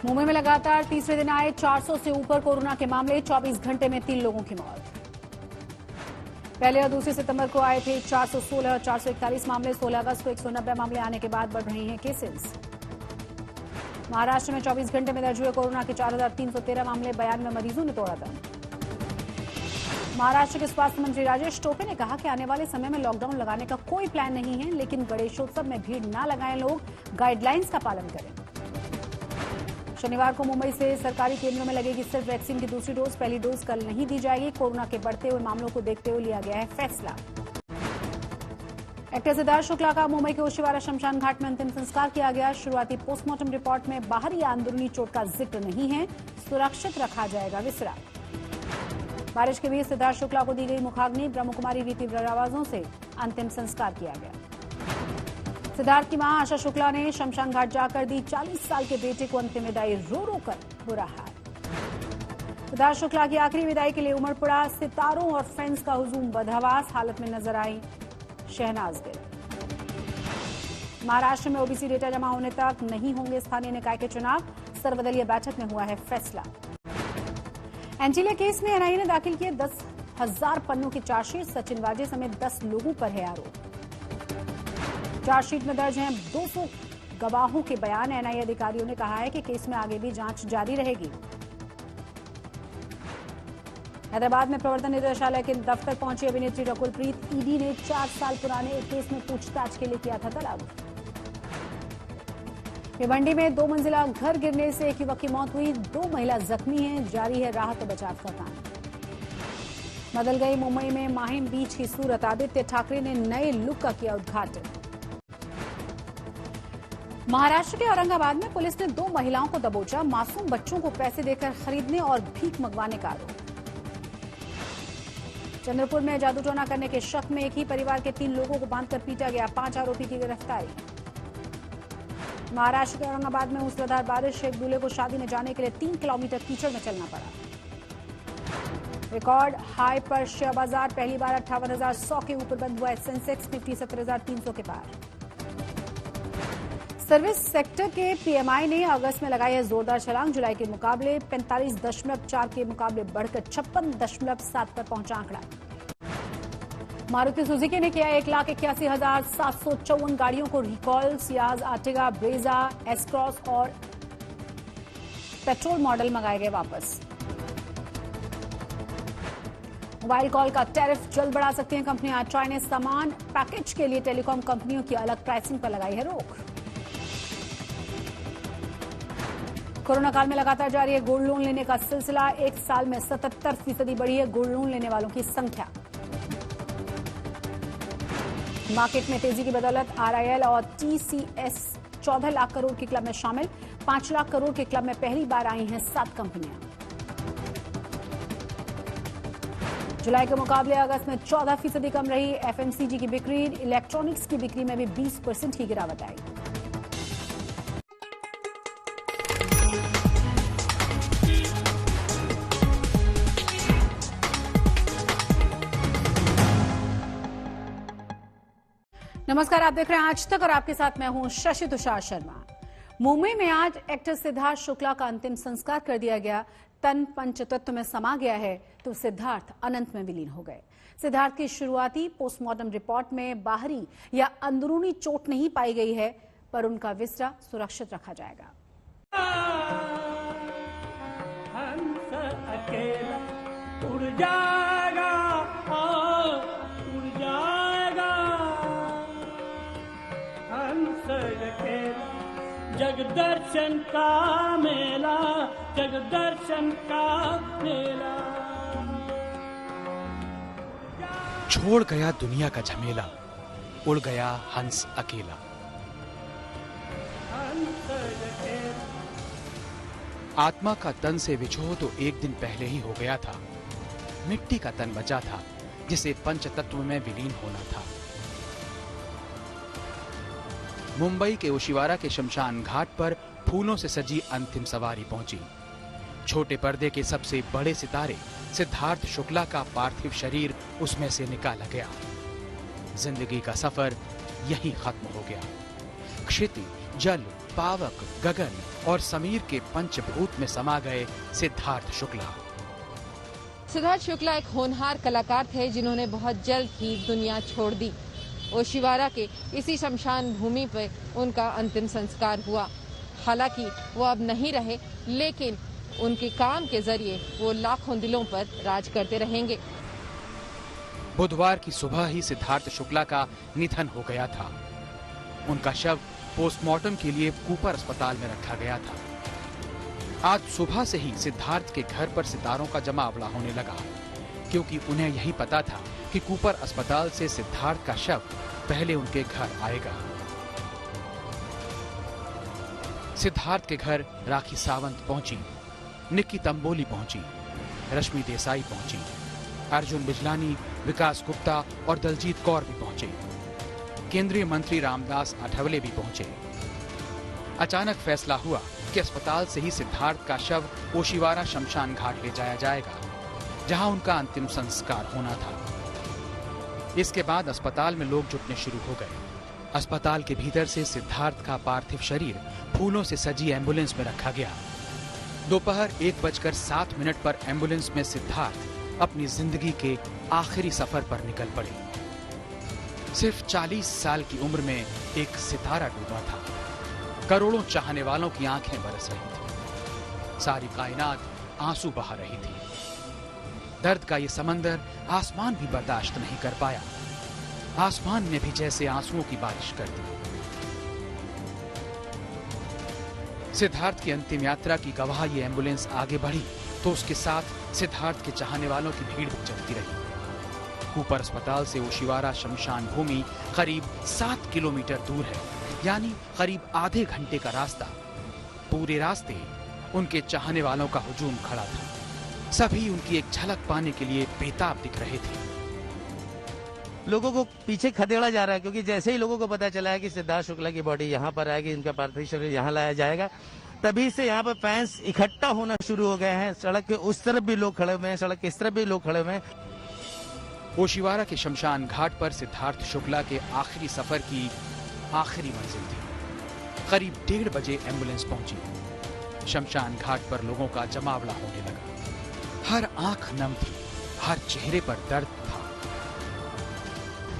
मुंबई में लगातार तीसरे दिन आए 400 से ऊपर कोरोना के मामले। 24 घंटे में 3 लोगों की मौत। पहले और दूसरे सितंबर को आए थे 416 और 441 मामले। 16 अगस्त को 190 मामले आने के बाद बढ़ रहे हैं केसेस। महाराष्ट्र में 24 घंटे में दर्ज हुए कोरोना के 4,313 मामले। 92 मरीजों ने तोड़ा दम। महाराष्ट्र के स्वास्थ्य मंत्री राजेश टोपे ने कहा कि आने वाले समय में लॉकडाउन लगाने का कोई प्लान नहीं है, लेकिन गणेशोत्सव में भीड़ न लगाएं, लोग गाइडलाइंस का पालन करें। शनिवार को मुंबई से सरकारी केंद्रों में लगेगी सिर्फ वैक्सीन की दूसरी डोज। पहली डोज कल नहीं दी जाएगी। कोरोना के बढ़ते हुए मामलों को देखते हुए लिया गया है फैसला। एक्टर सिद्धार्थ शुक्ला का मुंबई के ओशिवारा शमशान घाट में अंतिम संस्कार किया गया। शुरुआती पोस्टमार्टम रिपोर्ट में बाहरी या अंदरूनी चोट का जिक्र नहीं है। सुरक्षित रखा जाएगा विसरा। बारिश के बीच सिद्धार्थ शुक्ला को दी गई मुखाग्नि। ब्रह्मकुमारी रीति रिवाजों से अंतिम संस्कार किया गया। सिद्धार्थ की मां आशा शुक्ला ने शमशान घाट जाकर दी 40 साल के बेटे को अंतिम विदाई। रो रो कर बुरा हाल। सिद्धार्थ शुक्ला की आखिरी विदाई के लिए उमड़ पड़ा सितारों और फैंस का हुजूम। बदहवास हालत में नजर आई शहनाज गिल। महाराष्ट्र में ओबीसी डेटा जमा होने तक नहीं होंगे स्थानीय निकाय के चुनाव। सर्वदलीय बैठक में हुआ है फैसला। एंटीलिया केस में एनआईए ने दाखिल किए 10,000 पन्नों की चार्जशीट। सचिन वाजे समेत 10 लोगों पर है आरोप। चार्जशीट में दर्ज हैं 200 गवाहों के बयान। एनआईए अधिकारियों ने कहा है कि केस में आगे भी जांच जारी रहेगी। हैदराबाद में प्रवर्तन निदेशालय के दफ्तर पहुंची अभिनेत्री रकुल प्रीत। ईडी ने 4 साल पुराने एक केस में पूछताछ के लिए किया था तलब। भिवंडी में 2 मंजिला घर गिरने से एक युवक की मौत हुई। 2 महिला जख्मी हैं। जारी है राहत और बचाव का काम। बदल गई मुंबई में माहिम बीच की सूरत। आदित्य ठाकरे ने नए लुक का किया उद्घाटन। महाराष्ट्र के औरंगाबाद में पुलिस ने 2 महिलाओं को दबोचा। मासूम बच्चों को पैसे देकर खरीदने और भीख मंगवाने का आरोप। चंद्रपुर में जादू टोना करने के शक में एक ही परिवार के 3 लोगों को बांधकर पीटा गया। 5 आरोपी की गिरफ्तारी। महाराष्ट्र के औरंगाबाद में मूसलाधार बारिश। एक दूल्हे को शादी में जाने के लिए 3 किलोमीटर कीचड़ में चलना पड़ा। रिकॉर्ड हाई पर शेयर बाजार पहली बार 58,100 के ऊपर बंद हुआ है। सेंसेक्स निफ्टी 70,300 के पार। सर्विस सेक्टर के पीएमआई ने अगस्त में लगाई है जोरदार छलांग। जुलाई के मुकाबले 45.4 के मुकाबले बढ़कर 56.7 पर पहुंचा आंकड़ा। मारुति सुजुकी ने किया 1,81,754 गाड़ियों को recall. Ciaz, Ertiga, Brezza, S cross और पेट्रोल मॉडल मंगाए गए वापस। मोबाइल कॉल का टैरिफ जल्द बढ़ा सकती हैं कंपनियां। ट्राई ने समान पैकेज के लिए टेलीकॉम कंपनियों की अलग प्राइसिंग पर लगाई है रोक। कोरोना काल में लगातार जारी है गोल्ड लोन लेने का सिलसिला। 1 साल में 77% बढ़ी है गोल्ड लोन लेने वालों की संख्या। मार्केट में तेजी की बदौलत आरआईएल और टीसीएस 14 लाख करोड़ के क्लब में शामिल। 5 लाख करोड़ के क्लब में पहली बार आई हैं 7 कंपनियां। जुलाई के मुकाबले अगस्त में 14% कम रही एफएमसीजी की बिक्री। इलेक्ट्रॉनिक्स की बिक्री में भी 20% की गिरावट आई। नमस्कार, आप देख रहे हैं आज तक और आपके साथ मैं हूं शशि तुषार शर्मा। मुंबई में आज एक्टर सिद्धार्थ शुक्ला का अंतिम संस्कार कर दिया गया। तन पंचतत्व में समा गया है तो सिद्धार्थ अनंत में विलीन हो गए। सिद्धार्थ की शुरुआती पोस्टमार्टम रिपोर्ट में बाहरी या अंदरूनी चोट नहीं पाई गई है, पर उनका विसरा सुरक्षित रखा जाएगा। हंस अकेला उड़ जाएगा, उड़ जाएगा, हंस अकेला, जगदर्शन का मेला, जगदर्शन का मेला। छोड़ गया दुनिया का झमेला, उड़ गया हंस अकेला। आत्मा का तन से विछोह तो एक दिन पहले ही हो गया था। मिट्टी का तन बचा था जिसे पंचतत्व में विलीन होना था। मुंबई के ओशिवारा के शमशान घाट पर फूलों से सजी अंतिम सवारी पहुंची। छोटे पर्दे के सबसे बड़े सितारे सिद्धार्थ शुक्ला का पार्थिव शरीर उसमें से निकाला गया। जिंदगी का सफर यहीं खत्म हो गया। क्षिति जल, पावक, गगन और समीर के पंचभूत में समा गए सिद्धार्थ शुक्ला। सिद्धार्थ शुक्ला एक होनहार कलाकार थे जिन्होंने बहुत जल्द ही दुनिया छोड़ दी। ओशिवारा के इसी शमशान भूमि पर उनका अंतिम संस्कार हुआ। हालांकि वो अब नहीं रहे, लेकिन उनके काम के जरिए वो लाखों दिलों पर राज करते रहेंगे। बुधवार की सुबह ही सिद्धार्थ शुक्ला का निधन हो गया था। उनका शव पोस्टमार्टम के लिए कूपर अस्पताल में रखा गया था। आज सुबह से ही सिद्धार्थ के घर पर सितारों का जमावड़ा होने लगा, क्योंकि उन्हें यही पता था कि कूपर अस्पताल से सिद्धार्थ का शव पहले उनके घर आएगा। सिद्धार्थ के घर राखी सावंत पहुंची, निक्की तंबोली पहुंची, रश्मि देसाई पहुंची, अर्जुन बिजलानी, विकास गुप्ता और दलजीत कौर भी पहुंचे। केंद्रीय मंत्री रामदास आठवले भी पहुंचे। अचानक फैसला हुआ कि अस्पताल से ही सिद्धार्थ का शव ओशिवारा शमशान घाट ले जाया जाएगा, जहां उनका अंतिम संस्कार होना था। इसके बाद अस्पताल में लोग जुटने शुरू हो गए। अस्पताल के भीतर से सिद्धार्थ का पार्थिव शरीर फूलों से सजी एम्बुलेंस में रखा गया। दोपहर 1:07 पर एम्बुलेंस में सिद्धार्थ अपनी जिंदगी के आखिरी सफर पर निकल पड़े। सिर्फ 40 साल की उम्र में एक सितारा डूबा था। करोड़ों चाहने वालों की आंखें बरस रही थी। सारी कायनात आंसू बहा रही थी। दर्द का ये समंदर आसमान भी बर्दाश्त नहीं कर पाया। आसमान ने भी जैसे आंसुओं की बारिश कर दी। सिद्धार्थ की अंतिम यात्रा की गवाह ये एम्बुलेंस आगे बढ़ी तो उसके साथ सिद्धार्थ के चाहने वालों की भीड़ भी चलती रही। कूपर अस्पताल से ओशिवारा शमशान भूमि करीब 7 किलोमीटर दूर है, यानी करीब आधे घंटे का रास्ता। पूरे रास्ते उनके चाहने वालों का हुजूम खड़ा था। सभी उनकी एक झलक पाने के लिए बेताब दिख रहे थे। लोगों को पीछे खदेड़ा जा रहा है, क्योंकि जैसे ही लोगों को पता चला है कि सिद्धार्थ शुक्ला की बॉडी यहाँ पर आएगी, इनका पार्थिव शरीर यहाँ लाया जाएगा, तभी से यहाँ पर फैंस इकट्ठा होना शुरू हो गए हैं। सड़क के उस तरफ भी लोग खड़े हुए हैं, सड़क के इस तरफ भी लोग खड़े हुए हैं। ओशिवारा के शमशान घाट पर सिद्धार्थ शुक्ला के आखिरी सफर की आखिरी मंजिल थी। करीब 1:30 बजे एम्बुलेंस पहुंची। शमशान घाट पर लोगों का जमावड़ा होने लगा। हर आंख नम थी, हर चेहरे पर दर्द था।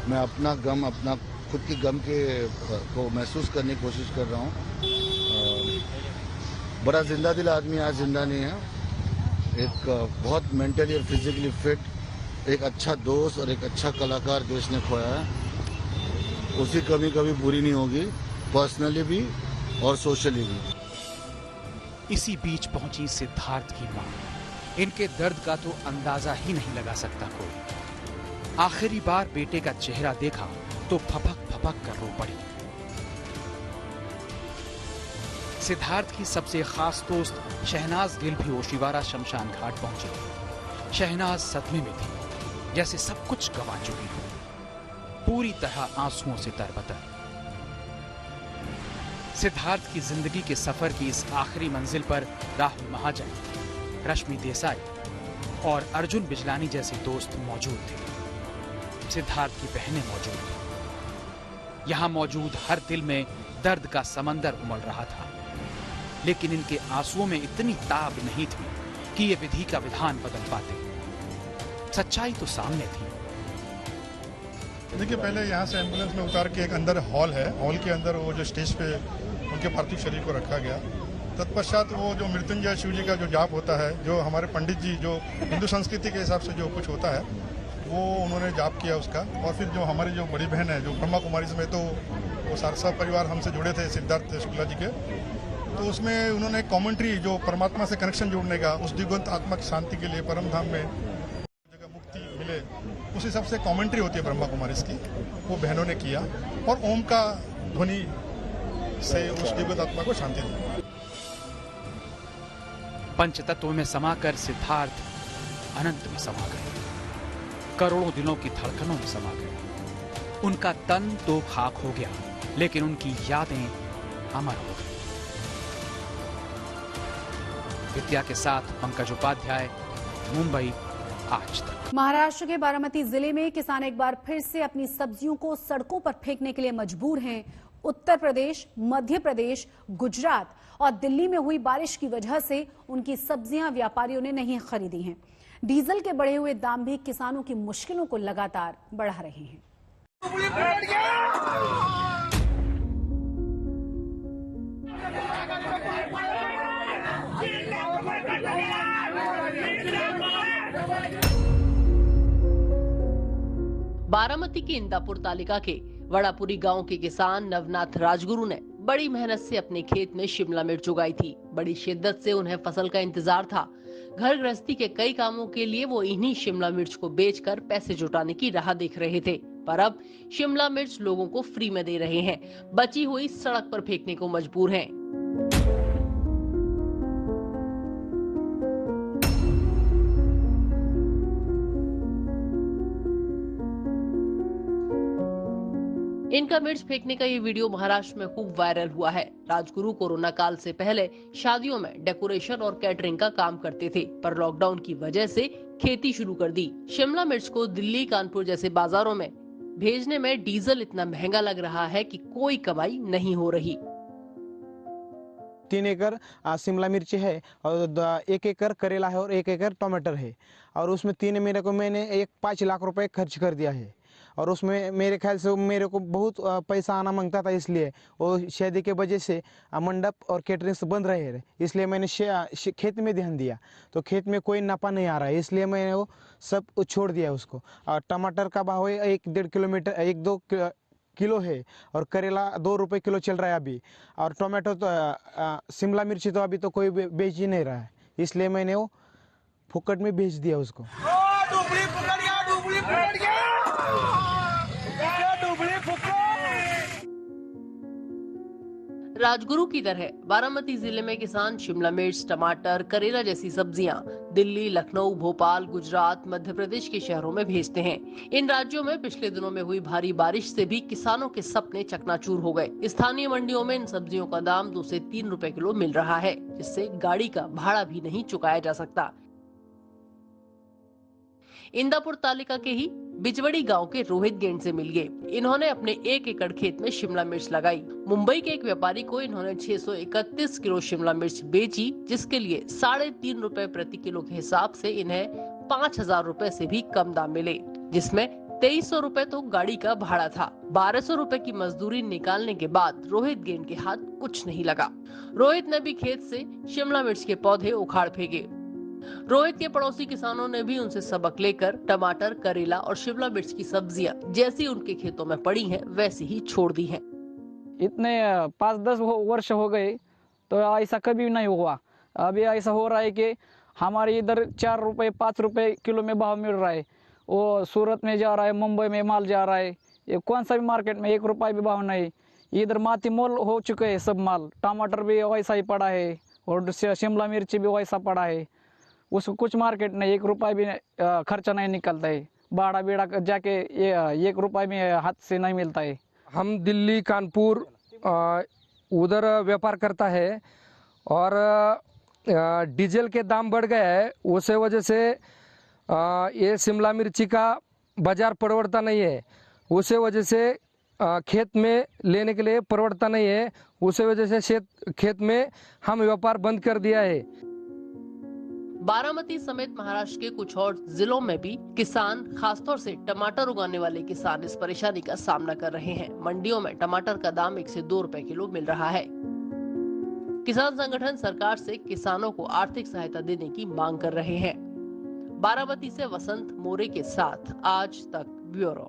मैं अपना गम, अपना खुद की गम के को महसूस करने की कोशिश कर रहा हूँ। बड़ा जिंदा दिल आदमी आज जिंदा नहीं है। एक बहुत मेंटली और फिजिकली फिट, एक अच्छा दोस्त और एक अच्छा कलाकार देश ने खोया है। उसकी कमी कभी पूरी नहीं होगी, पर्सनली भी और सोशली भी। इसी बीच पहुंची सिद्धार्थ की मां। इनके दर्द का तो अंदाजा ही नहीं लगा सकता कोई। आखिरी बार बेटे का चेहरा देखा तो फपक फपक कर रो पड़ी। सिद्धार्थ की सबसे खास दोस्त शहनाज गिल भी ओशिवारा शमशान घाट पहुंची। शहनाज सदमे में थी, जैसे सब कुछ गंवा चुकी हो, पूरी तरह आंसुओं से तरबतर। सिद्धार्थ की जिंदगी के सफर की इस आखिरी मंजिल पर राहुल महाजन, रश्मि देसाई और अर्जुन बिजलानी जैसे दोस्त मौजूद थे। सिद्धार्थ की बहनें मौजूद थी। यहां मौजूद हर दिल में दर्द का समंदर उमड़ रहा था, लेकिन इनके आंसुओं में इतनी ताब नहीं थी कि ये विधि का विधान बदल पाते। सच्चाई तो सामने थी। देखिए, पहले यहाँ से एम्बुलेंस में उतार के एक अंदर हॉल है, हॉल के अंदर वो जो स्टेज पे उनके पार्थिव शरीर को रखा गया। तत्पश्चात वो जो मृत्युंजय शिव जी का जो जाप होता है, जो हमारे पंडित जी जो हिंदू संस्कृति के हिसाब से जो कुछ होता है वो उन्होंने जाप किया उसका। और फिर जो हमारी जो बड़ी बहन है जो ब्रह्मा कुमारी में, तो वो सारसा परिवार हमसे जुड़े थे सिद्धार्थ शुक्ला जी के, तो उसमें उन्होंने कमेंट्री जो परमात्मा से कनेक्शन जोड़ने का, उस दिगंत आत्मा की शांति के लिए परम धाम में जगह मुक्ति मिले, उस हिसाब से कमेंट्री होती है ब्रह्मा कुमारी की, वो बहनों ने किया और ओम का ध्वनि से उस दिगंत आत्मा को शांति दी। पंचतत्व में समाकर सिद्धार्थ अनंत में समा गए, करोड़ों दिनों की धड़कनों में समा गए। उनका तन तो खाक हो गया, लेकिन उनकी यादें अमर हो गई। विद्या के साथ पंकज उपाध्याय, मुंबई आज तक। महाराष्ट्र के बारामती जिले में किसान एक बार फिर से अपनी सब्जियों को सड़कों पर फेंकने के लिए मजबूर हैं। उत्तर प्रदेश, मध्य प्रदेश, गुजरात और दिल्ली में हुई बारिश की वजह से उनकी सब्जियां व्यापारियों ने नहीं खरीदी हैं। डीजल के बढ़े हुए दाम भी किसानों की मुश्किलों को लगातार बढ़ा रहे हैं। बारामती के इंदापुर तालिका के वड़ापुरी गांव के किसान नवनाथ राजगुरु ने बड़ी मेहनत से अपने खेत में शिमला मिर्च उगाई थी। बड़ी शिद्दत से उन्हें फसल का इंतजार था। घर गृहस्थी के कई कामों के लिए वो इन्हीं शिमला मिर्च को बेचकर पैसे जुटाने की राह देख रहे थे, पर अब शिमला मिर्च लोगों को फ्री में दे रहे हैं। बची हुई सड़क पर फेंकने को मजबूर हैं। इनका मिर्च फेंकने का ये वीडियो महाराष्ट्र में खूब वायरल हुआ है। राजगुरु कोरोना काल से पहले शादियों में डेकोरेशन और कैटरिंग का काम करते थे, पर लॉकडाउन की वजह से खेती शुरू कर दी। शिमला मिर्च को दिल्ली, कानपुर जैसे बाजारों में भेजने में डीजल इतना महंगा लग रहा है कि कोई कमाई नहीं हो रही। 3 एकड़ शिमला मिर्च है और 1 एकड़ करेला है और 1 एकड़ टमाटर है, और उसमें मैंने 5 लाख रुपए खर्च कर दिया है। और उसमें मेरे ख्याल से मेरे को बहुत पैसा आना मांगता था, इसलिए वो शादी के वजह से मंडप और कैटरिंग बंद रहे, इसलिए मैंने खेत में ध्यान दिया। तो खेत में कोई नफा नहीं आ रहा है, इसलिए मैंने वो सब छोड़ दिया उसको। और टमाटर का भाव है 1-2 किलो है, और करेला 2 रुपए किलो चल रहा है अभी। और टमाटो तो शिमला मिर्ची तो अभी तो कोई बेच ही नहीं रहा है, इसलिए मैंने वो फुकट में बेच दिया उसको। राजगुरु की तरह बारामती जिले में किसान शिमला मिर्च, टमाटर, करेला जैसी सब्जियां दिल्ली, लखनऊ, भोपाल, गुजरात, मध्य प्रदेश के शहरों में भेजते हैं। इन राज्यों में पिछले दिनों में हुई भारी बारिश से भी किसानों के सपने चकनाचूर हो गए। स्थानीय मंडियों में इन सब्जियों का दाम 2 से 3 रुपए किलो मिल रहा है, जिससे गाड़ी का भाड़ा भी नहीं चुकाया जा सकता। इंदापुर तालिका के ही बिजवड़ी गांव के रोहित गेंड से मिल गए। इन्होंने अपने 1 एकड़ खेत में शिमला मिर्च लगाई। मुंबई के एक व्यापारी को इन्होंने 631 किलो शिमला मिर्च बेची, जिसके लिए 3.5 रुपए प्रति किलो के हिसाब से इन्हें 5,000 रुपए से भी कम दाम मिले, जिसमें 2300 रुपए तो गाड़ी का भाड़ा था। 1200 रुपए की मजदूरी निकालने के बाद रोहित गेंड के हाथ कुछ नहीं लगा। रोहित ने भी खेत से शिमला मिर्च के पौधे उखाड़ फेंके। रोहित के पड़ोसी किसानों ने भी उनसे सबक लेकर टमाटर, करेला और शिमला मिर्च की सब्जियां जैसी उनके खेतों में पड़ी हैं वैसी ही छोड़ दी हैं। इतने 5-10 वर्ष हो गए तो ऐसा कभी नहीं हुआ। अभी ऐसा हो रहा है कि हमारे इधर 4 रुपए 5 रुपए किलो में भाव मिल रहा है। वो सूरत में जा रहा है, मुंबई में माल जा रहा है। ये कौन सा भी मार्केट में 1 रुपया भी भाव नहीं। इधर माती मोल हो चुके हैं सब माल। टमाटर भी वैसा ही पड़ा है और शिमला मिर्च भी वैसा पड़ा है। उसको कुछ मार्केट में 1 रुपया भी खर्चा नहीं निकलता है। भाड़ा बीड़ा जाके 1 रुपया भी हाथ से नहीं मिलता है। हम दिल्ली, कानपुर उधर व्यापार करता है और डीजल के दाम बढ़ गए है, उस वजह से ये शिमला मिर्ची का बाजार परवड़ता नहीं है। उस वजह से खेत में लेने के लिए परवड़ता नहीं है। उस वजह से खेत में हम व्यापार बंद कर दिया है। बारामती समेत महाराष्ट्र के कुछ और जिलों में भी किसान, खासतौर से टमाटर उगाने वाले किसान इस परेशानी का सामना कर रहे हैं। मंडियों में टमाटर का दाम 1 से 2 रुपए किलो मिल रहा है। किसान संगठन सरकार से किसानों को आर्थिक सहायता देने की मांग कर रहे हैं। बारामती से वसंत मोरे के साथ आज तक ब्यूरो।